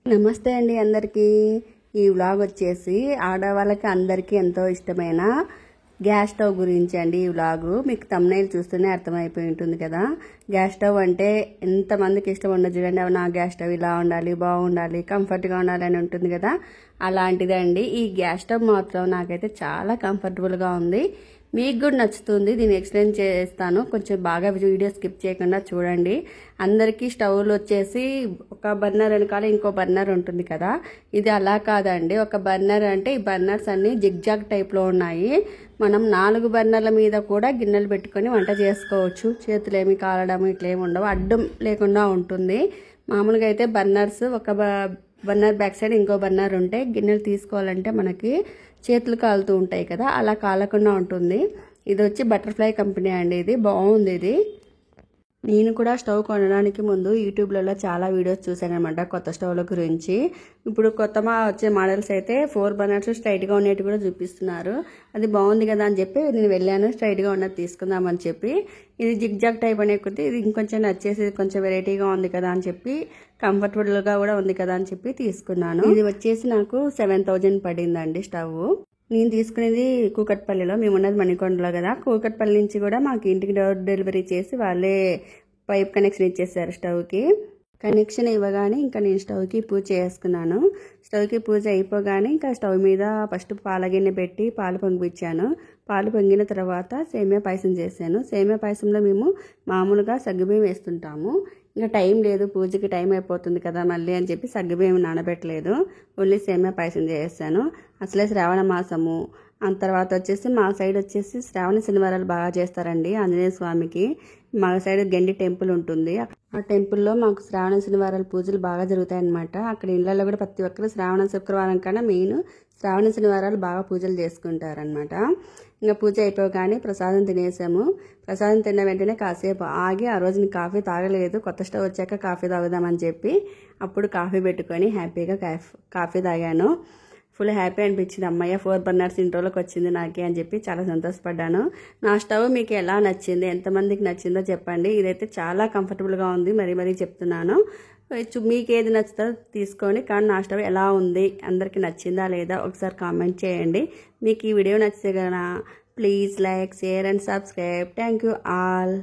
నమస్తే అండి అందరికీ. ఈ వ్లాగ్ వచ్చేసి ఆడవాళ్ళకి అందరికీ ఎంతో ఇష్టమైన గ్యాస్ స్టవ్ గురించి అండి. ఈ వ్లాగ్ మీకు థంబ్నెయిల్ చూస్తూనే అర్థమైపోయి ఉంటుంది కదా. గ్యాస్ స్టవ్ అంటే ఎంతమందికి ఇష్టం ఉండదు చూడండి. నా గ్యాస్ స్టవ్ ఇలా ఉండాలి, బాగుండాలి, కంఫర్ట్గా ఉండాలి అని ఉంటుంది కదా. అలాంటిదండి ఈ గ్యాస్ స్టవ్ మాత్రం నాకైతే చాలా కంఫర్టబుల్గా ఉంది. మీకు కూడా నచ్చుతుంది. దీన్ని ఎక్స్ప్లెయిన్ చేస్తాను, కొంచెం బాగా వీడియో స్కిప్ చేయకుండా చూడండి. అందరికీ స్టవ్లు వచ్చేసి ఒక బర్నర్ వెనకాల ఇంకో బర్నర్ ఉంటుంది కదా. ఇది అలా కాదండి. ఒక బర్నర్ అంటే ఈ బర్నర్స్ అన్ని జిగ్జాగ్ టైప్లో ఉన్నాయి. మనం 4 బర్నర్ల మీద కూడా గిన్నెలు పెట్టుకొని వంట చేసుకోవచ్చు. చేతులు ఏమి కాలడం ఇట్లేమి ఉండవు, అడ్డం లేకుండా ఉంటుంది. మామూలుగా అయితే బర్నర్స్ ఒక బర్నర్ బ్యాక్ సైడ్ ఇంకో బర్నర్ ఉంటే గిన్నెలు తీసుకోవాలంటే మనకి చేతులు కాలుతూ ఉంటాయి కదా, అలా కాలకుండా ఉంటుంది. ఇది వచ్చి బటర్ఫ్లై కంపెనీ అండి. ఇది బాగుంది. ఇది నేను కూడా స్టవ్ కొనడానికి ముందు యూట్యూబ్లలో చాలా వీడియోస్ చూశాను అనమాట కొత్త స్టవ్ల గురించి. ఇప్పుడు కొత్తగా వచ్చే మోడల్స్ అయితే 4 బర్నర్స్ స్ట్రైట్గా ఉన్నట్టు కూడా చూపిస్తున్నారు. అది బాగుంది కదా అని చెప్పి నేను వెళ్ళాను, స్ట్రైట్గా ఉన్నది తీసుకుందామని చెప్పి. ఇది జిగ్జాగ్ టైప్ అనే కొద్ది ఇది ఇంకొంచెం నచ్చేసి కొంచెం వెరైటీగా ఉంది కదా అని చెప్పి, కంఫర్టబుల్గా కూడా ఉంది కదా అని చెప్పి తీసుకున్నాను. ఇది వచ్చేసి నాకు 7000 పడిందండి స్టవ్. నేను తీసుకునేది కూకట్పల్లిలో, మేము ఉన్నది మణికొండలో కదా. కూకట్పల్లి నుంచి కూడా మాకు ఇంటికి డోర్ డెలివరీ చేసి వాళ్ళే పైప్ కనెక్షన్ ఇచ్చేసారు స్టవ్కి. కనెక్షన్ ఇవ్వగానే ఇంకా నేను స్టవ్కి పూజ చేసుకున్నాను. స్టవ్కి పూజ అయిపోగానే ఇంకా స్టవ్ మీద ఫస్ట్ పాల గిన్నె పెట్టి పాలు పొంగిపించాను. పాలు పొంగిన తర్వాత సేమియా పాయసం చేశాను. సేమియా పాయసంలో మేము మామూలుగా సగ్గుబియ్యం వేస్తుంటాము. ఇంకా టైం లేదు, పూజకి టైం అయిపోతుంది కదా మళ్ళీ అని చెప్పి సగ్గుబియ్యం నానబెట్టలేదు, ఓన్లీ సేమియా పాయసం చేస్తాను. అసలే శ్రావణ మాసము. ఆ తర్వాత వచ్చేసి మా సైడ్ వచ్చేసి శ్రావణ శనివారాలు బాగా చేస్తారండి ఆంజనేయ స్వామికి. మా సైడ్ గెండి టెంపుల్ ఉంటుంది. ఆ టెంపుల్లో మాకు శ్రావణ శనివారాలు పూజలు బాగా జరుగుతాయి అన్నమాట. అక్కడ ఇళ్లలో కూడా ప్రతి ఒక్కరు శ్రావణ శుక్రవారం కన్నా మెయిన్ శ్రావణ శనివారాలు బాగా పూజలు చేసుకుంటారనమాట. ఇంకా పూజ అయిపోగానే ప్రసాదం తినేసాము. ప్రసాదం తిన్న వెంటనే కాసేపు ఆగి, ఆ రోజు నేను కాఫీ తాగలేదు, కొత్త స్టవ్ వచ్చాక కాఫీ తాగుదామని చెప్పి అప్పుడు కాఫీ పెట్టుకొని హ్యాపీగా కాఫీ తాగాను. ఫుల్ హ్యాపీ అనిపించింది. అమ్మయ్య 4 బర్నర్స్ ఇంట్లోకి వచ్చింది నాకే అని చెప్పి చాలా సంతోషపడ్డాను. నా స్టవ్ మీకు ఎలా నచ్చింది, ఎంతమందికి నచ్చిందో చెప్పండి. ఇదైతే చాలా కంఫర్టబుల్గా ఉంది, మరీ చెప్తున్నాను. మీకు ఏది నచ్చుతో తీసుకోండి. కానీ నా స్టవ్ ఎలా ఉంది, అందరికీ నచ్చిందా లేదా ఒకసారి కామెంట్ చేయండి. మీకు ఈ వీడియో నచ్చితే కనుక please like, share and subscribe. Thank you all.